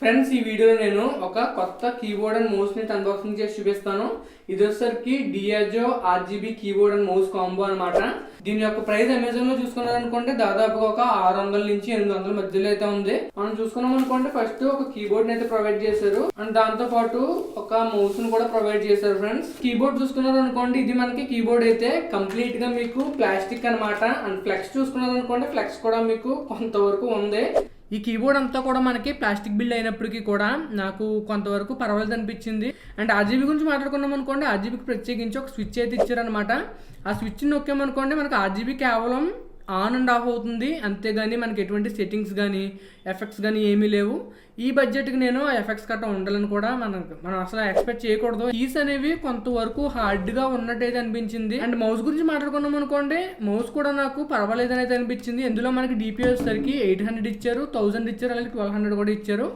Friends, ఈ వీడియోలో నేను ఒక కొత్త కీబోర్డ్ అండ్ మౌస్ ని అన్బాక్సింగ్ చేసి చూపిస్తాను. ఇది వచ్చేసరికి డియాజో RGB keyboard and mouse combo అనమాట. దీని యొక్క ప్రైస్ అమెజాన్ లో చూసుకున్నారనుకోండి దాదాపుగా ఒక 600 నుంచి 800 మధ్యలో అయితే ఉంది. మనం చూసుకున్నాం అనుకోండి, ఫస్ట్ ఒక కీబోర్డ్ అయితే ప్రొవైడ్ చేశారు అండ్ దాంతో పాటు ఒక మౌస్ ని కూడా ప్రొవైడ్ చేశారు. ఫ్రెండ్స్, కీబోర్డ్ చూసుకున్నారు అనుకోండి, ఇది మనకి కీబోర్డ్ అయితే కంప్లీట్ గా మీకు ప్లాస్టిక్ అనమాట. అండ్ ఫ్లెక్స్ చూసుకున్నారు అనుకోండి, ఫ్లెక్స్ కూడా మీకు కొంతవరకు ఉంది. ఈ కీబోర్డ్ అంతా కూడా మనకి ప్లాస్టిక్ బిల్డ్ అయినప్పటికీ కూడా నాకు కొంతవరకు పర్వాలేదు అనిపించింది. అండ్ ఆర్జీబీ గురించి మాట్లాడుకున్నాం అనుకోండి, ఆర్జీబీకి ప్రత్యేకించి ఒక స్విచ్ అయితే ఇచ్చారనమాట. ఆ స్విచ్ నొక్కామనుకోండి మనకు ఆర్జీబీ కేవలం ఆన్ అండ్ ఆఫ్ అవుతుంది, అంతేగాని మనకి ఎటువంటి సెట్టింగ్స్ కానీ ఎఫెక్ట్స్ కానీ ఏమీ లేవు. ఈ బడ్జెట్కి నేను ఎఫెక్ట్స్ గట్రా ఉండాలని కూడా మనం అసలు ఎక్స్పెక్ట్ చేయకూడదు. కీస్ అనేవి కొంతవరకు హార్డ్గా ఉన్నట్టయితే అనిపించింది. అండ్ మౌస్ గురించి మాట్లాడుకున్నాం అనుకోండి, మౌస్ కూడా నాకు పర్వాలేదని అయితే అనిపించింది. ఇందులో మనకి డిపిఎస్ సరికి 800 ఇచ్చారు, 1000 ఇచ్చారు, అలాగే 1200 కూడా ఇచ్చారు.